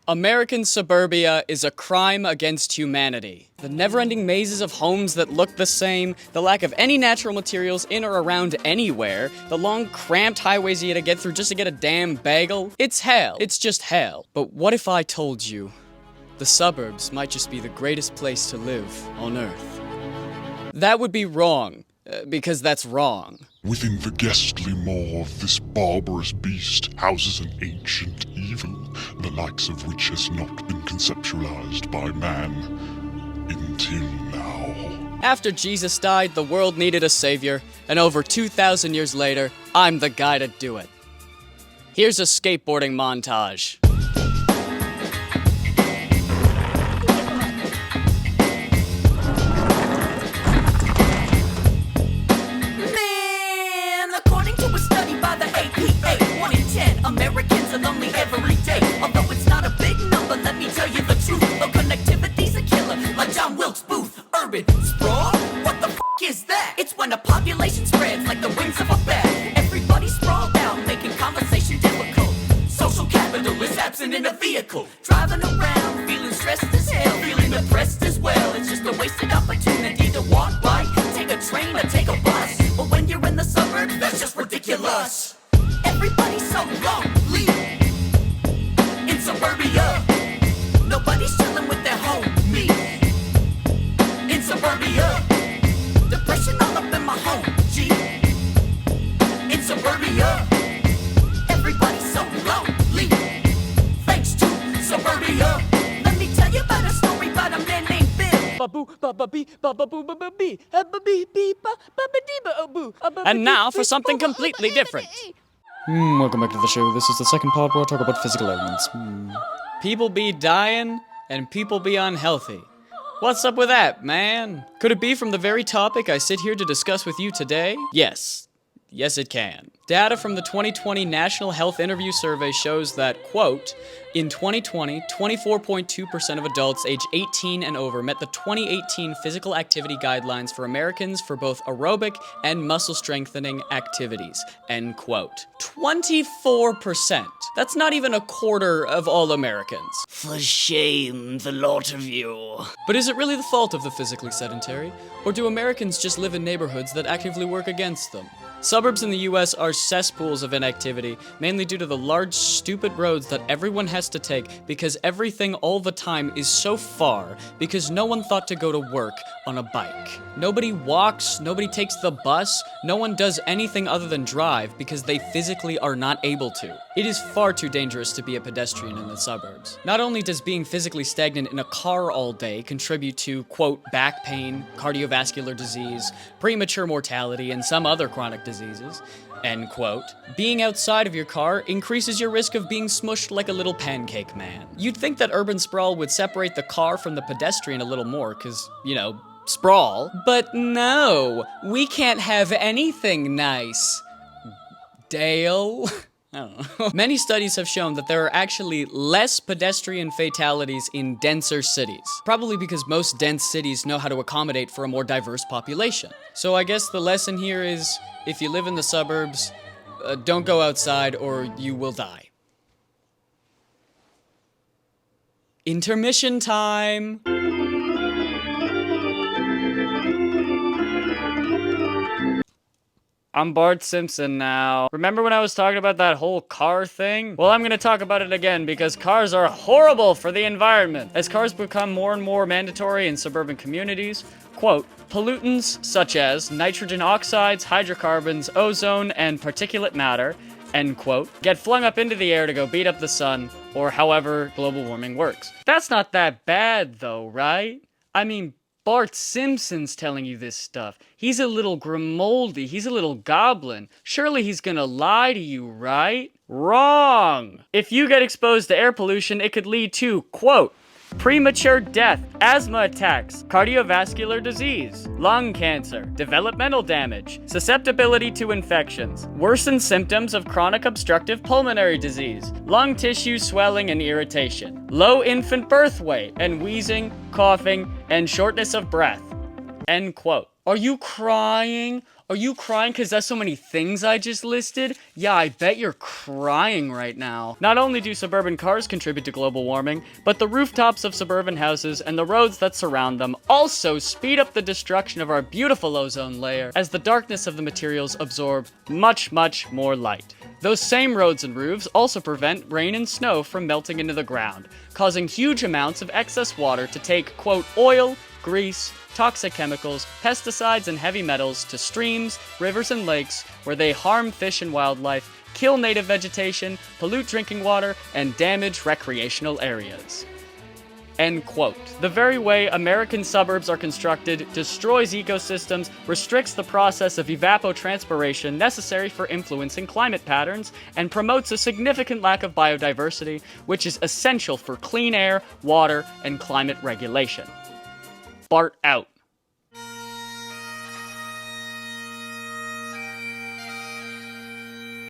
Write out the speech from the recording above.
American suburbia is a crime against humanity. The never-ending mazes of homes that look the same, the lack of any natural materials in or around anywhere, the long, cramped highways you gotta get through just to get a damn bagel. It's hell. It's just hell. But what if I told you the suburbs might just be the greatest place to live on Earth? That would be wrong, because that's wrong. Within the ghastly maw of this barbarous beast houses an ancient evil, the likes of which has not been conceptualized by man until now. After Jesus died, the world needed a savior, and over 2,000 years later, I'm the guy to do it. Here's a skateboarding montage. Americans are lonely every day. Although it's not a big number, let me tell you the truth. Low connectivity's a killer, like John Wilkes Booth. Urban sprawl? What the f*** is that? It's when a population spreads like the wings of a bat. Everybody sprawled out, making conversation difficult. Social capital is absent in a vehicle. Driving around, feeling stressed as hell, feeling depressed as well. It's just a wasted opportunity to walk, bike, take a train, or take a bus. But when you're in the suburbs, that's just ridiculous. Everybody's so lonely in suburbia. Nobody's chilling with their homies in suburbia. Depression all up in my home, G. In suburbia, everybody's so lonely. Thanks to suburbia. Let me tell you about a story about a man named Bill. And now for something completely different. Welcome back to the show. This is the second part where I talk about physical ailments. People be dying, and people be unhealthy. What's up with that, man? Could it be from the very topic I sit here to discuss with you today? Yes. Yes, it can. Data from the 2020 National Health Interview Survey shows that, quote, in 2020, 24.2% of adults aged 18 and over met the 2018 physical activity guidelines for Americans for both aerobic and muscle strengthening activities, end quote. 24%. That's not even a quarter of all Americans. For shame, the lot of you. But is it really the fault of the physically sedentary? Or do Americans just live in neighborhoods that actively work against them? Suburbs in the US are cesspools of inactivity, mainly due to the large, stupid roads that everyone has to take because everything all the time is so far because no one thought to go to work on a bike. Nobody walks, nobody takes the bus, no one does anything other than drive because they physically are not able to. It is far too dangerous to be a pedestrian in the suburbs. Not only does being physically stagnant in a car all day contribute to, quote, back pain, cardiovascular disease, premature mortality, and some other chronic diseases, end quote, being outside of your car increases your risk of being smushed like a little pancake man. You'd think that urban sprawl would separate the car from the pedestrian a little more, cause, you know, sprawl. But no, we can't have anything nice. Dale? I don't know. Many studies have shown that there are actually less pedestrian fatalities in denser cities. Probably because most dense cities know how to accommodate for a more diverse population. So I guess the lesson here is, if you live in the suburbs, don't go outside or you will die. Intermission time! I'm Bart Simpson now. Remember when I was talking about that whole car thing? Well, I'm gonna talk about it again because cars are horrible for the environment. As cars become more and more mandatory in suburban communities, quote, pollutants such as nitrogen oxides, hydrocarbons, ozone, and particulate matter, end quote, get flung up into the air to go beat up the sun, or however global warming works. That's not that bad though, right? I mean, Bart Simpson's telling you this stuff. He's a little Grimoldy. He's a little goblin. Surely he's gonna lie to you, right? Wrong! If you get exposed to air pollution, it could lead to, quote, premature death, asthma attacks, cardiovascular disease, lung cancer, developmental damage, susceptibility to infections, worsened symptoms of chronic obstructive pulmonary disease, lung tissue swelling and irritation, low infant birth weight, and wheezing, coughing, and shortness of breath. End quote. Are you crying? Are you crying because there's so many things I just listed? Yeah, I bet you're crying right now. Not only do suburban cars contribute to global warming, but the rooftops of suburban houses and the roads that surround them also speed up the destruction of our beautiful ozone layer as the darkness of the materials absorb much, much more light. Those same roads and roofs also prevent rain and snow from melting into the ground, causing huge amounts of excess water to take, quote, oil, grease, toxic chemicals, pesticides, and heavy metals to streams, rivers, and lakes, where they harm fish and wildlife, kill native vegetation, pollute drinking water, and damage recreational areas. End quote. The very way American suburbs are constructed destroys ecosystems, restricts the process of evapotranspiration necessary for influencing climate patterns, and promotes a significant lack of biodiversity, which is essential for clean air, water, and climate regulation. Bart out.